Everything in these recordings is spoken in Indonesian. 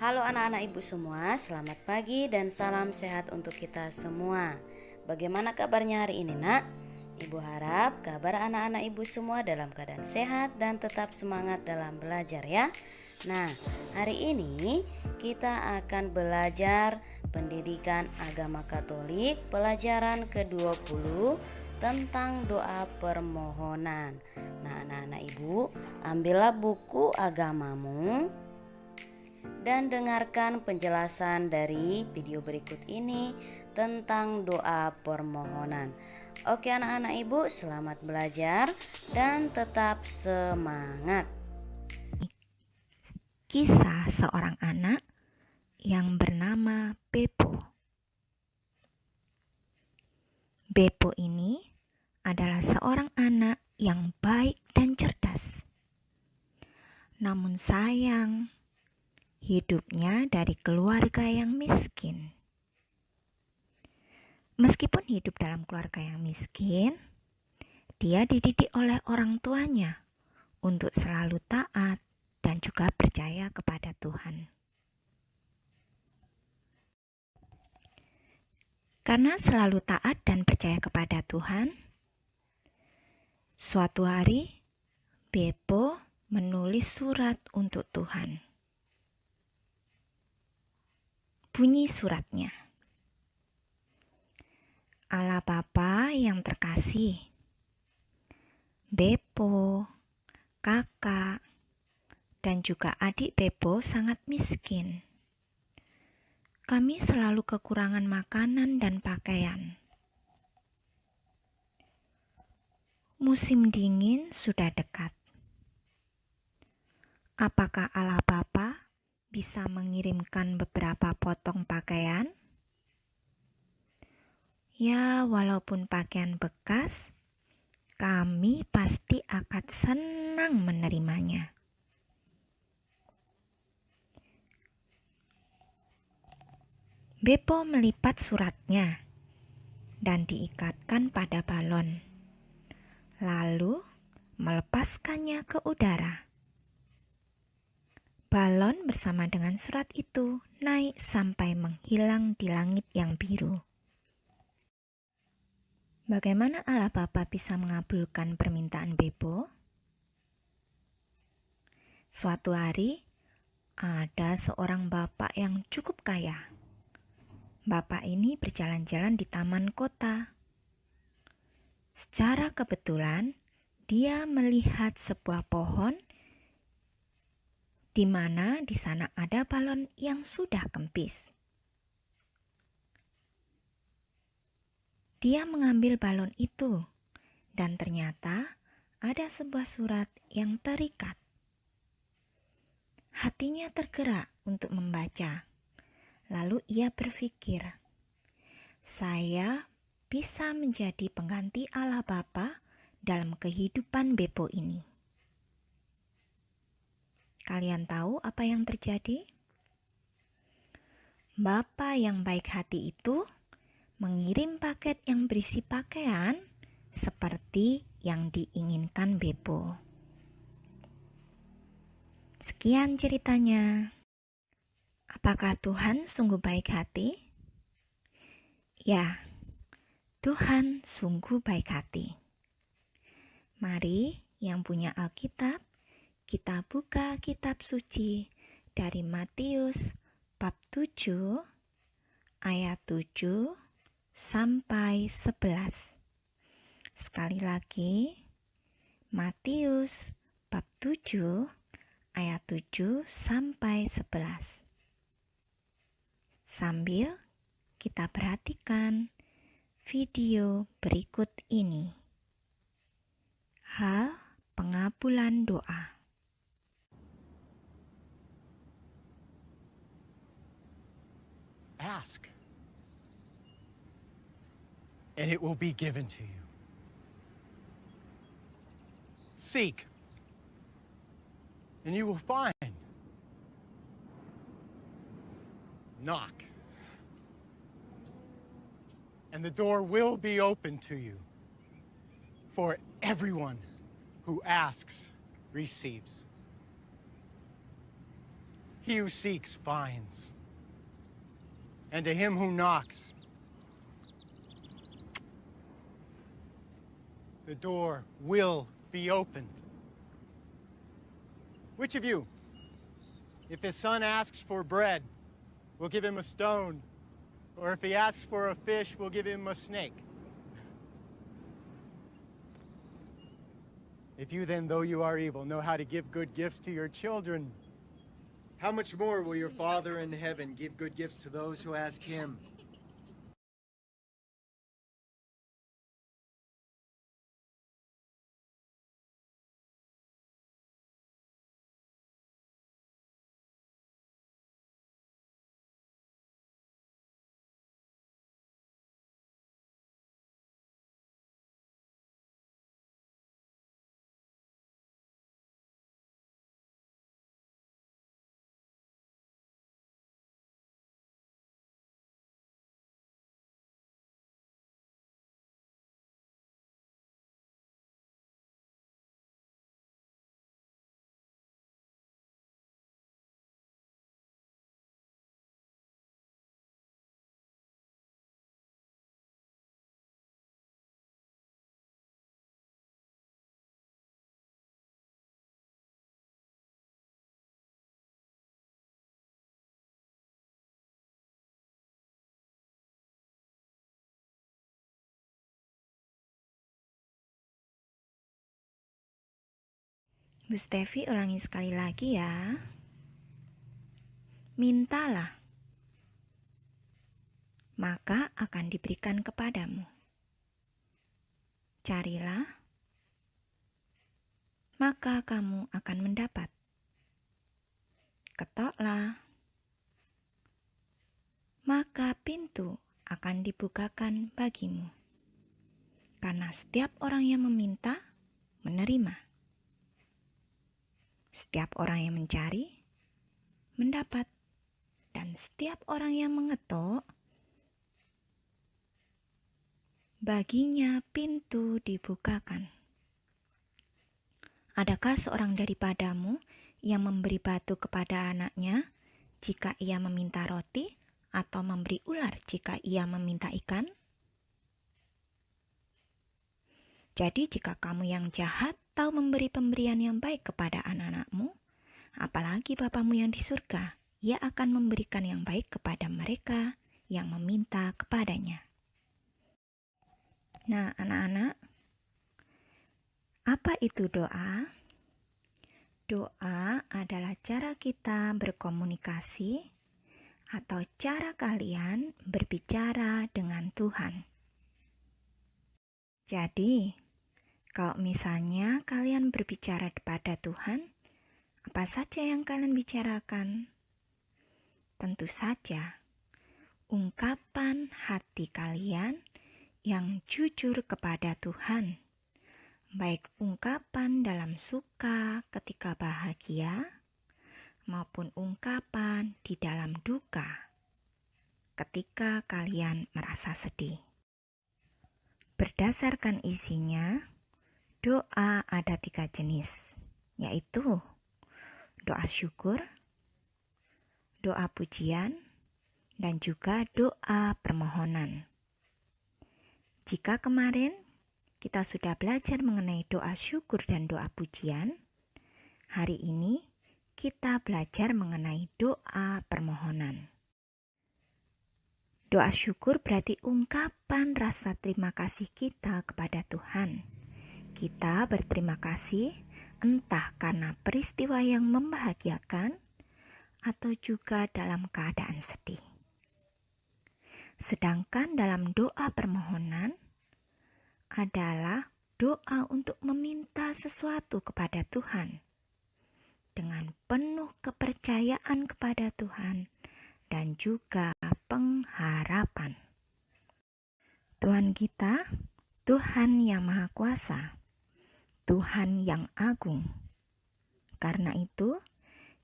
Halo anak-anak ibu semua, selamat pagi dan salam sehat untuk kita semua. Bagaimana kabarnya hari ini nak? Ibu harap kabar anak-anak ibu semua dalam keadaan sehat dan tetap semangat dalam belajar ya. Nah, hari ini kita akan belajar pendidikan agama Katolik pelajaran ke-20 tentang doa permohonan. Nah, anak-anak ibu, ambillah buku agamamu dan dengarkan penjelasan dari video berikut ini tentang doa permohonan. Oke anak-anak ibu, selamat belajar dan tetap semangat. Kisah seorang anak yang bernama Beppo. Beppo ini adalah seorang anak yang baik dan cerdas. Namun sayang, hidupnya dari keluarga yang miskin. Meskipun hidup dalam keluarga yang miskin, dia dididik oleh orang tuanya untuk selalu taat dan juga percaya kepada Tuhan. Karena selalu taat dan percaya kepada Tuhan, suatu hari Beppo menulis surat untuk Tuhan. Bunyi suratnya, Allah Bapa yang terkasih, Beppo, kakak, dan juga adik Beppo sangat miskin. Kami selalu kekurangan makanan dan pakaian. Musim dingin sudah dekat. Apakah Allah Bapa bisa mengirimkan beberapa potong pakaian? Ya, walaupun pakaian bekas, kami pasti akan senang menerimanya. Beppo melipat suratnya dan diikatkan pada balon, lalu melepaskannya ke udara. Balon bersama dengan surat itu naik sampai menghilang di langit yang biru. Bagaimana Allah Bapa bisa mengabulkan permintaan Beppo? Suatu hari, ada seorang bapak yang cukup kaya. Bapak ini berjalan-jalan di taman kota. Secara kebetulan, dia melihat sebuah pohon di mana di sana ada balon yang sudah kempis. Dia mengambil balon itu dan ternyata ada sebuah surat yang terikat. Hatinya tergerak untuk membaca. Lalu ia berpikir, saya bisa menjadi pengganti Allah Bapa dalam kehidupan Beppo ini. Kalian tahu apa yang terjadi? Bapa yang baik hati itu mengirim paket yang berisi pakaian seperti yang diinginkan Beppo. Sekian ceritanya. Apakah Tuhan sungguh baik hati? Ya, Tuhan sungguh baik hati. Mari yang punya Alkitab, kita buka kitab suci dari Matius bab 7 ayat 7 sampai 11. Sekali lagi, Matius bab 7 ayat 7 sampai 11. Sambil kita perhatikan video berikut ini. Hal pengabulan doa. Ask, and it will be given to you. Seek, and you will find. Knock, and the door will be open to you. For everyone who asks receives, He who seeks finds, and to him who knocks, the door will be opened. Which of you, if his son asks for bread, will give him a stone? Or if he asks for a fish, will give him a snake? If you then, though you are evil, know how to give good gifts to your children, how much more will your Father in heaven give good gifts to those who ask him? Bu Stevi ulangi sekali lagi ya. Mintalah, maka akan diberikan kepadamu. Carilah, maka kamu akan mendapat. Ketoklah, maka pintu akan dibukakan bagimu. Karena setiap orang yang meminta, menerima. Setiap orang yang mencari, mendapat. Dan setiap orang yang mengetuk, baginya pintu dibukakan. Adakah seorang daripadamu yang memberi batu kepada anaknya jika ia meminta roti, atau memberi ular jika ia meminta ikan? Jadi jika kamu yang jahat tahu memberi pemberian yang baik kepada anak-anakmu, apalagi Bapamu yang di surga, Ia akan memberikan yang baik kepada mereka yang meminta kepadanya. Nah, anak-anak, apa itu doa? Doa adalah cara kita berkomunikasi atau cara kalian berbicara dengan Tuhan. Jadi, kalau misalnya kalian berbicara kepada Tuhan, apa saja yang kalian bicarakan? Tentu saja, ungkapan hati kalian yang jujur kepada Tuhan, baik ungkapan dalam suka ketika bahagia, maupun ungkapan di dalam duka ketika kalian merasa sedih. Berdasarkan isinya, doa ada 3 jenis, yaitu doa syukur, doa pujian, dan juga doa permohonan. Jika kemarin kita sudah belajar mengenai doa syukur dan doa pujian, hari ini kita belajar mengenai doa permohonan. Doa syukur berarti ungkapan rasa terima kasih kita kepada Tuhan. Kita berterima kasih entah karena peristiwa yang membahagiakan atau juga dalam keadaan sedih. Sedangkan dalam doa permohonan adalah doa untuk meminta sesuatu kepada Tuhan dengan penuh kepercayaan kepada Tuhan dan juga pengharapan. Tuhan kita, Tuhan yang Maha Kuasa, Tuhan yang agung. Karena itu,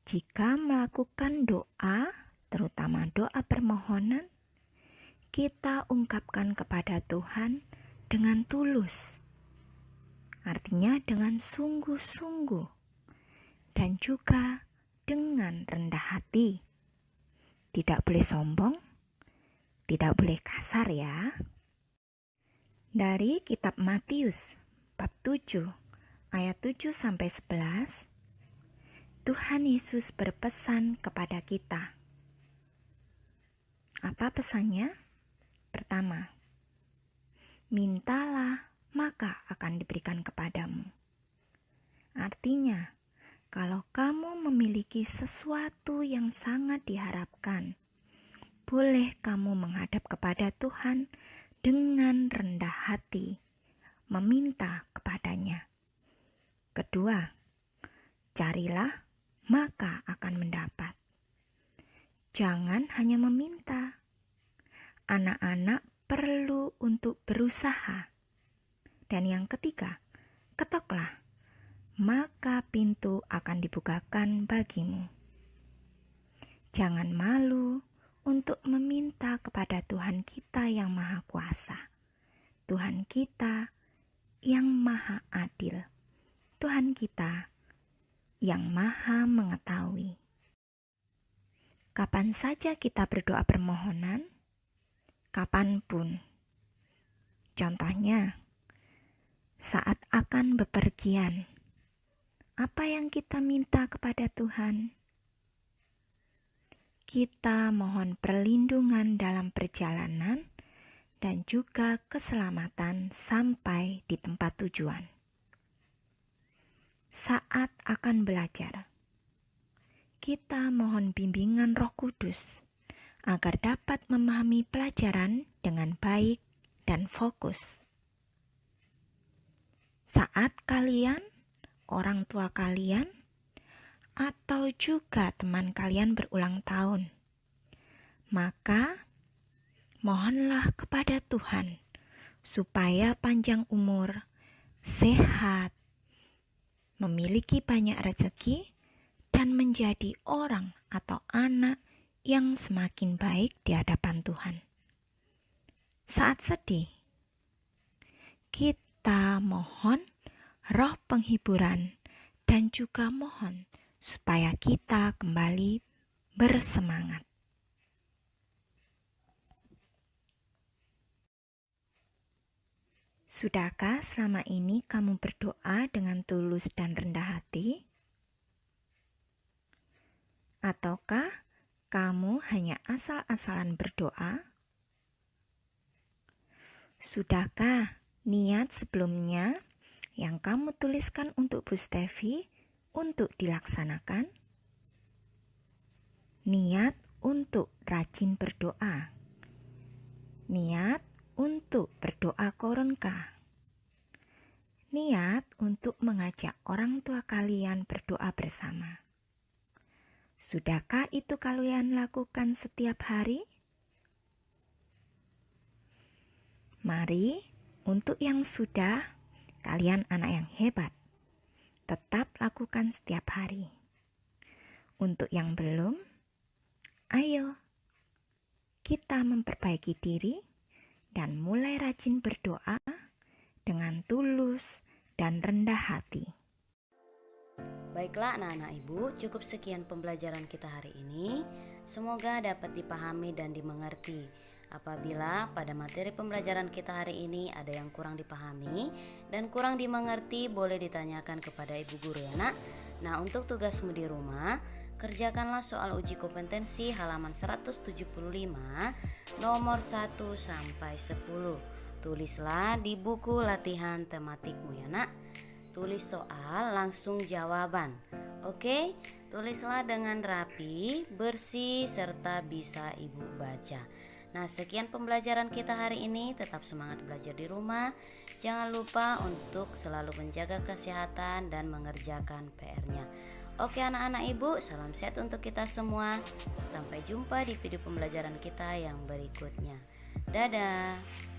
jika melakukan doa, terutama doa permohonan, kita ungkapkan kepada Tuhan dengan tulus. Artinya dengan sungguh-sungguh dan juga dengan rendah hati. Tidak boleh sombong, tidak boleh kasar ya. Dari kitab Matius bab 7 ayat 7 sampai 11, Tuhan Yesus berpesan kepada kita. Apa pesannya? Pertama, mintalah maka akan diberikan kepadamu. Artinya, kalau kamu memiliki sesuatu yang sangat diharapkan, boleh kamu menghadap kepada Tuhan dengan rendah hati, meminta kepadanya. Kedua, carilah maka akan mendapat. Jangan hanya meminta. Anak-anak perlu untuk berusaha. Dan yang ketiga, ketoklah, maka pintu akan dibukakan bagimu. Jangan malu untuk meminta kepada Tuhan kita yang Maha Kuasa, Tuhan kita yang Maha Adil, Tuhan kita yang Maha Mengetahui. Kapan saja kita berdoa permohonan, kapanpun. Contohnya, saat akan bepergian, apa yang kita minta kepada Tuhan? Kita mohon perlindungan dalam perjalanan dan juga keselamatan sampai di tempat tujuan. Saat akan belajar, kita mohon bimbingan Roh Kudus agar dapat memahami pelajaran dengan baik dan fokus. Saat kalian, orang tua kalian, atau juga teman kalian berulang tahun, maka mohonlah kepada Tuhan supaya panjang umur, sehat, memiliki banyak rezeki, dan menjadi orang atau anak yang semakin baik di hadapan Tuhan. Saat sedih, kita mohon roh penghiburan dan juga mohon supaya kita kembali bersemangat. Sudahkah selama ini kamu berdoa dengan tulus dan rendah hati? Ataukah kamu hanya asal-asalan berdoa? Sudahkah niat sebelumnya yang kamu tuliskan untuk Bu Stevi untuk dilaksanakan? Niat untuk rajin berdoa. Niat untuk berdoa koronka. Niat untuk mengajak orang tua kalian berdoa bersama. Sudahkah itu kalian lakukan setiap hari? Mari, untuk yang sudah, kalian anak yang hebat. Tetap lakukan setiap hari. Untuk yang belum, ayo kita memperbaiki diri dan mulai rajin berdoa dengan tulus dan rendah hati. Baiklah anak-anak ibu, cukup sekian pembelajaran kita hari ini. Semoga dapat dipahami dan dimengerti. Apabila pada materi pembelajaran kita hari ini ada yang kurang dipahami dan kurang dimengerti, boleh ditanyakan kepada ibu guru ya nak. Nah, untuk tugasmu di rumah, kerjakanlah soal uji kompetensi halaman 175 nomor 1 sampai 10. Tulislah di buku latihan tematikmu ya nak. Tulis soal langsung jawaban. Oke, tulislah dengan rapi, bersih, serta bisa ibu baca. Nah, sekian pembelajaran kita hari ini. Tetap semangat belajar di rumah. Jangan lupa untuk selalu menjaga kesehatan dan mengerjakan PR-nya. Oke anak-anak ibu, salam sehat untuk kita semua. Sampai jumpa di video pembelajaran kita yang berikutnya. Dadah.